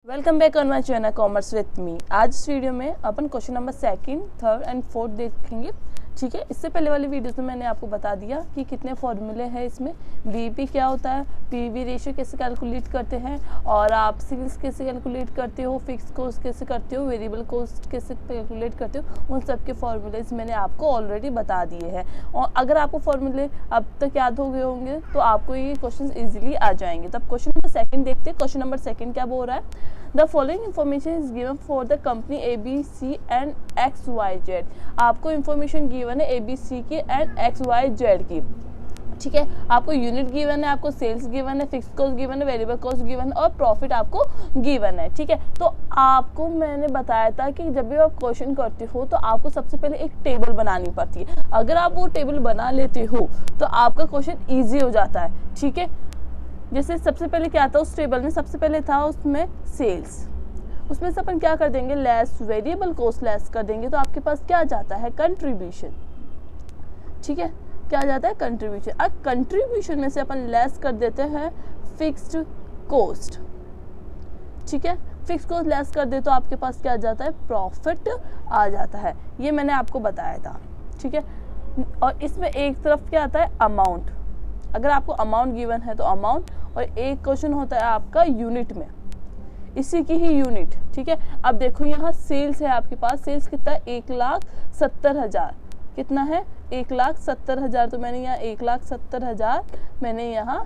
Welcome back on my channel commerce with me. आज इस video में अपन क्वेश्चन नंबर 2, 3 एंड 4 देखेंगे। ठीक है, इससे पहले वाली वीडियोस में मैंने आपको बता दिया कि कितने फॉर्मूले हैं इसमें, बीईपी क्या होता है, पीवी रेशियो कैसे कैलकुलेट करते हैं, और आप सेल्स कैसे कैलकुलेट करते हो, फिक्स कॉस्ट कैसे करते हो, वेरिएबल कॉस्ट कैसे कैलकुलेट करते हो। उन सब के फॉर्मूलेज मैंने आपको ऑलरेडी बता दिए हैं, और अगर आपको फॉर्मूले अब तक याद हो गए होंगे तो आपको ये क्वेश्चन ईजिली आ जाएंगे। तब क्वेश्चन नंबर 2 देखते हैं। क्वेश्चन नंबर 2 क्या बोल रहा है, The following information is given for the company ABC and XYZ। आपको इंफॉर्मेशन गिवन है ABC की एंड XYZ की। ठीक है, आपको यूनिट गिवन है, आपको सेल्स गिवन है, फिक्स कॉस्ट गिवन है, वेरिएबल कॉस्ट गिवन है और प्रॉफिट आपको गिवन है। ठीक है, तो आपको मैंने बताया था कि जब भी आप क्वेश्चन करते हो तो आपको सबसे पहले एक टेबल बनानी पड़ती है। अगर आप वो टेबल बना लेते हो तो आपका क्वेश्चन ईजी हो जाता है। ठीक है, जैसे सबसे पहले क्या था उस टेबल में, सबसे पहले था उसमें सेल्स, उसमें से अपन क्या कर देंगे, लेस वेरिएबल कॉस्ट लेस कर देंगे तो आपके पास क्या जाता है, कंट्रीब्यूशन। ठीक है, क्या जाता है, कंट्रीब्यूशन। अब कंट्रीब्यूशन में से अपन लेस कर देते हैं फिक्स्ड कॉस्ट। ठीक है, फिक्स कॉस्ट लेस कर दे तो आपके पास क्या जाता है, प्रॉफिट आ जाता है। ये मैंने आपको बताया था। ठीक है, और इसमें एक तरफ क्या आता है, अमाउंट। अगर आपको अमाउंट गिवन है तो अमाउंट, और एक क्वेश्चन होता है आपका यूनिट में, इसी की ही यूनिट। ठीक है, अब देखो यहाँ सेल्स है आपके पास, सेल्स कितना है, 1,70,000। कितना है, 1,70,000। तो मैंने यहाँ 1,70,000 मैंने यहाँ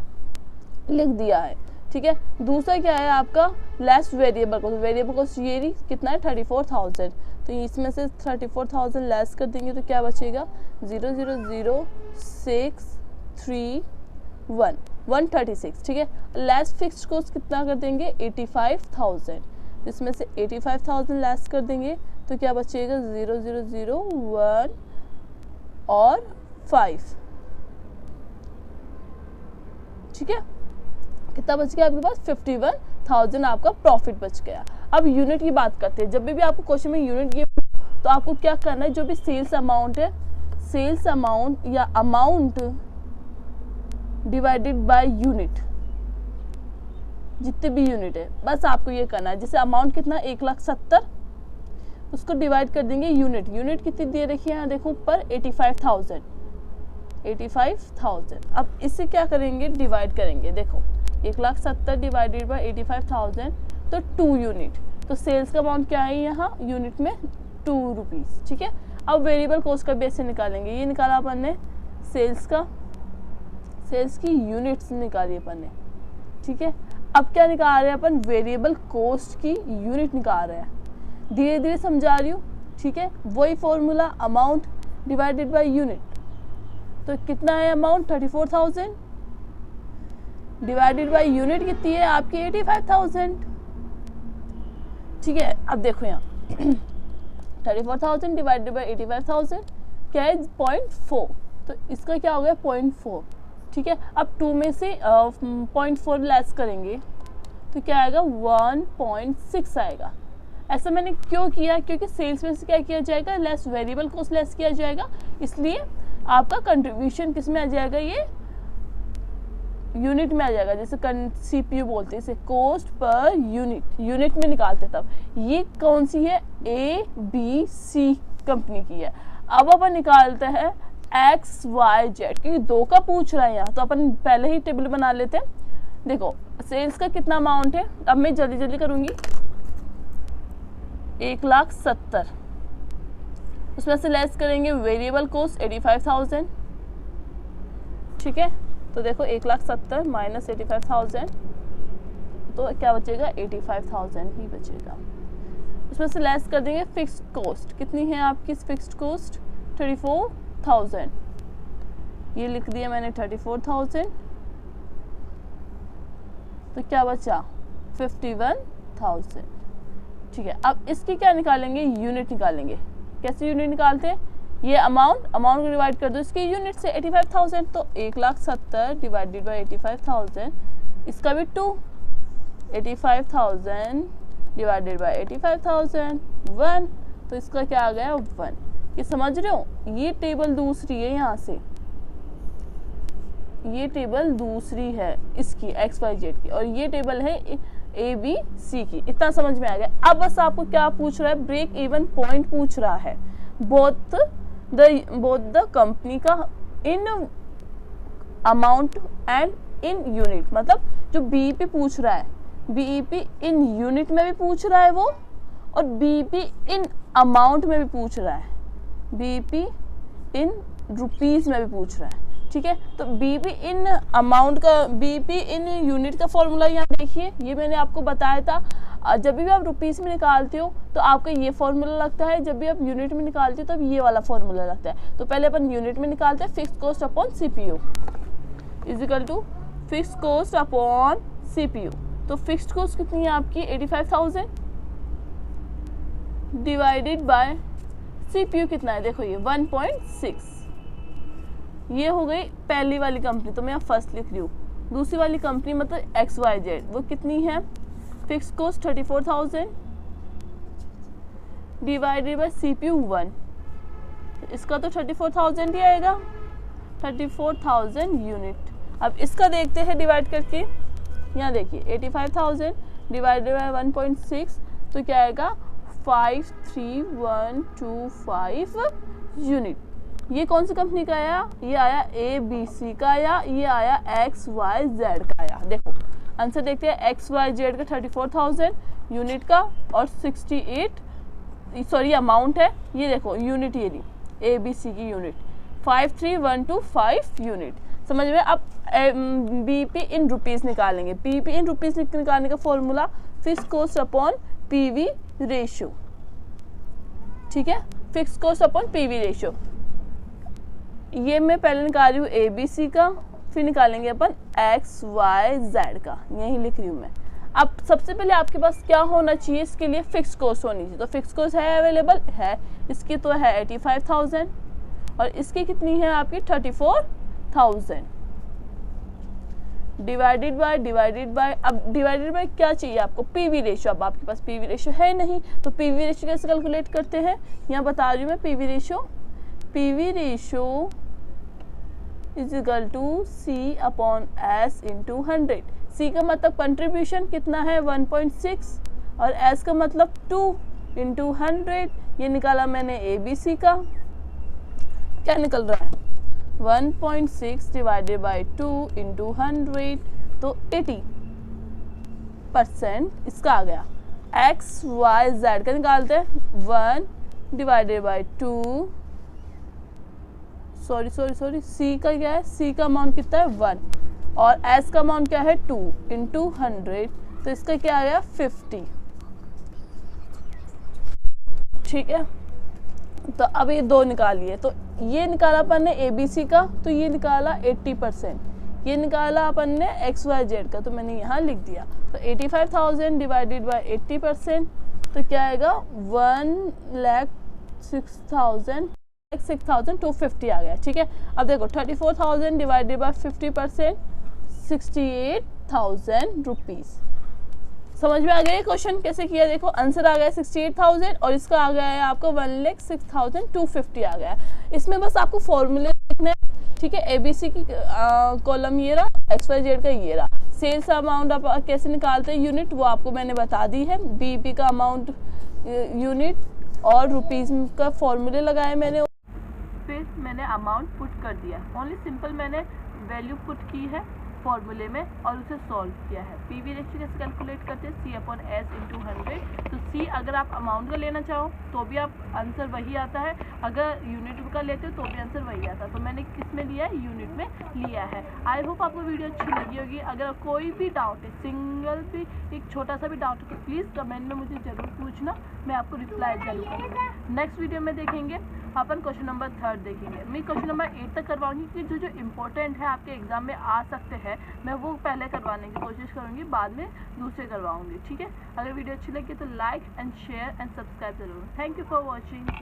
लिख दिया है। ठीक है, दूसरा क्या है आपका, less variable cost. Variable cost ये कितना है, 34,000। तो इसमें से 34,000 लेस कर देंगे तो क्या बचेगा, 136। ठीक है, लेस फिक्स्ड कॉस्ट कितना कर देंगे, 85,000। इसमें से 85,000 लेस कर देंगे तो क्या बचेगा, 0,0,0,1 और 5। ठीक है, कितना बच गया आपके पास, 51,000 आपका प्रॉफिट बच गया। अब यूनिट की बात करते हैं। जब भी आपको क्वेश्चन में यूनिट गिवन तो आपको क्या करना है, जो भी सेल्स अमाउंट है, सेल्स अमाउंट या अमाउंट डिवाइडेड बाय यूनिट, जितने भी यूनिट है बस आपको ये करना है। जैसे अमाउंट कितना, 1,70,000, उसको डिवाइड कर देंगे यूनिट। यूनिट कितनी दे रखी है यहाँ देखो ऊपर, 85,000। अब इससे क्या करेंगे, डिवाइड करेंगे। देखो 1,70,000 डिवाइडेड बाय 85,000 तो 2 यूनिट। तो सेल्स का अमाउंट क्या है यहाँ यूनिट में, 2 रुपीज़। ठीक है, अब वेरिएबल कॉस्ट का भी ऐसे निकालेंगे। ये निकाला अपन ने सेल्स का, सेल्स की यूनिट्स निकाली अपन ने। ठीक है, अब क्या निकाल रहे हैं अपन, वेरिएबल कॉस्ट की यूनिट निकाल रहे हैं। धीरे धीरे समझा रही हूँ। ठीक है, वही formula, amount divided by unit. तो कितना है अमाउंट, 34,000 डिवाइडेड बाय यूनिट कितनी है आपकी, 85,000। ठीक है, अब देखो यहाँ 34,000 डिवाइडेड बाय 85,000 क्या है, 0.4। तो इसका क्या हो गया, 0.4। ठीक है, अब 2 में से 0.4 लेस करेंगे तो क्या आएगा, 1.6 आएगा। ऐसा मैंने क्यों किया, क्योंकि सेल्स में से क्या किया जाएगा, लेस वेरिएबल कॉस्ट लेस किया जाएगा, इसलिए आपका कंट्रीब्यूशन किस में आ जाएगा, ये यूनिट में आ जाएगा। जैसे सीपीयू बोलते हैं इसे, कॉस्ट पर यूनिट, यूनिट में निकालते तब। ये कौन सी है, ABC कंपनी की है। अब अपन निकालते हैं XYZ, क्योंकि 2 का पूछ रहा है यहाँ, तो अपन पहले ही टेबल बना लेते हैं। देखो सेल्स का कितना अमाउंट है, अब मैं जल्दी जल्दी करूँगी, 1,70,000। उसमें से लेस करेंगे वेरिएबल कॉस्ट 85,000। ठीक है, तो देखो 1,70,000 माइनस 85,000 तो क्या बचेगा, 85,000 ही बचेगा। उसमें से लेस कर देंगे फिक्स्ड कॉस्ट। कितनी है आपकी फिक्स्ड कॉस्ट, 34,000। ये लिख दिया मैंने 34,000। तो क्या बचा, 51,000। ठीक है, अब इसकी क्या निकालेंगे, यूनिट निकालेंगे। कैसे यूनिट निकालते हैं, ये अमाउंट को डिवाइड कर दो इसके यूनिट से, 85,000। तो 1,70,000 डिवाइडेड बाय 85,000, इसका भी 2, 85,000 डिवाइडेड बाय 85,000 1। तो इसका क्या आ गया, 1। ये समझ रहे हो, ये टेबल दूसरी है यहाँ से, ये टेबल दूसरी है इसकी XYZ की, और ये टेबल है ए बी सी की। इतना समझ में आ गया। अब बस आपको क्या पूछ रहा है, ब्रेक इवन पॉइंट पूछ रहा है बोथ द कंपनी का in amount and in unit. मतलब जो बीईपी पूछ रहा है, बीईपी इन यूनिट में भी पूछ रहा है वो, और बीईपी इन अमाउंट में भी पूछ रहा है, बीईपी इन रुपीस में भी पूछ रहा है। ठीक है, तो बीईपी इन अमाउंट का, बीईपी इन यूनिट का फॉर्मूला यहाँ देखिए, ये मैंने आपको बताया था। जब भी आप रुपीस में निकालते हो तो आपका ये फॉर्मूला लगता है, जब भी आप यूनिट में निकालते हो तब ये वाला फॉर्मूला लगता है। तो पहले अपन यूनिट में निकालते हैं, fix cost upon CPU is equal to fix cost upon CPU. तो फिक्स्ड कॉस्ट कितनी है आपकी 85,000 डिवाइडेड बाय सीपीयू कितना है, देखो ये 1.6। ये हो गई पहली वाली कंपनी, तो मैं यहाँ फर्स्ट लिख रही हूँ। दूसरी वाली कंपनी मतलब XYZ, वो कितनी है, fix cost 34,000 divided by CPU 1। इसका तो 34,000 ही आएगा, 34,000 यूनिट। अब इसका देखते हैं डिवाइड करके, यहाँ देखिए 85,000 डिवाइडेड बाय 1.6, तो क्या आएगा 53125 यूनिट। ये कौन सी कंपनी का आया, ये आया ABC का आया, ये आया XYZ का आया। देखो आंसर देखते हैं, XYZ का 34,000 यूनिट का और 68 सॉरी अमाउंट है, ये देखो यूनिट ये नहीं, ABC की यूनिट 53125 यूनिट। समझ में। अब बीईपी इन रुपीस निकालेंगे। बीईपी इन रुपीस निकालने का formula fix cost upon PV ratio. ठीक है, fix cost upon PV ratio. ये मैं पहले निकाल रही हूँ ABC का, फिर निकालेंगे अपन XYZ का, यही लिख रही हूँ मैं। अब सबसे पहले आपके पास क्या होना चाहिए, इसके लिए फिक्स कॉस्ट होनी चाहिए। तो फिक्स कॉस्ट है अवेलेबल है, इसकी तो है 85,000 और इसकी कितनी है आपकी 34,000 डिवाइडेड बाय अब डिवाइडेड बाय क्या चाहिए आपको, पीवी रेशियो। अब आपके पास पीवी रेशियो है नहीं, तो पीवी रेशियो कैसे कैलकुलेट करते हैं, यहाँ बता रही हूँ मैं। PV ratio is equal to C upon S into 100। C का मतलब कंट्रीब्यूशन कितना है 1.6 और S का मतलब 2 इंटू 100। ये निकाला मैंने ABC का, क्या निकल रहा है 1.6 डिवाइडेड बाई 2 इंटू 100, तो 80% इसका आ गया। XYZ का निकालते हैं, 1 डिवाइडेड बाई 2 सॉरी C का क्या है, C का अमाउंट कितना है 1 और S का अमाउंट क्या है 2 इंटू 100, तो इसका क्या आया 50। ठीक है, तो अब ये दो निकालिए। तो ये निकाला अपन ने ABC का, तो ये निकाला 80%, ये निकाला अपन ने XYZ का, तो मैंने यहाँ लिख दिया। तो 85,000 डिवाइडेड बाय 80%, तो क्या आएगा 1,06,250 आ गया। ठीक है, अब देखो 34,000 डिवाइडेड बाय 50%, 68,000 रुपीज़। समझ में आ गया ये क्वेश्चन कैसे किया। देखो आंसर आ गया 68,000 और इसका आ गया है आपको 1,06,250 आ गया। इसमें बस आपको फॉर्मूले लिखना है। ठीक है, ABC की कॉलम ये रहा, XYZ का ये रहा। सेल्स अमाउंट आप कैसे निकालते हैं यूनिट, वो आपको मैंने बता दी है। बीईपी का अमाउंट यूनिट और रुपीज का फॉर्मूले लगाए मैंने, फिर मैंने अमाउंट पुट कर दिया। ओनली सिंपल मैंने वैल्यू पुट की है फॉर्मूले में और उसे सॉल्व किया है। पीवी रेशियो कैसे कैलकुलेट करते हैं, C अपॉन S इंटू 100। तो C अगर आप अमाउंट का लेना चाहो तो भी आप आंसर वही आता है, अगर यूनिट का लेते हो तो भी आंसर वही आता है। तो मैंने किस में लिया है, यूनिट में लिया है। आई होप आपको वीडियो अच्छी लगी होगी। अगर कोई भी डाउट है, सिंगल भी एक छोटा सा भी डाउट है, तो प्लीज़ कमेंट में मुझे ज़रूर पूछना, मैं आपको रिप्लाई जरूर करूँगी। नेक्स्ट वीडियो में देखेंगे अपन क्वेश्चन नंबर 3 देखेंगे। मैं क्वेश्चन नंबर 8 तक करवाऊंगी कि जो इम्पोर्टेंट है आपके एग्जाम में आ सकते हैं, मैं वो पहले करवाने की कोशिश करूंगी, बाद में दूसरे करवाऊंगी। ठीक है, अगर वीडियो अच्छी लगी तो like and share and subscribe जरूर। Thank you for watching.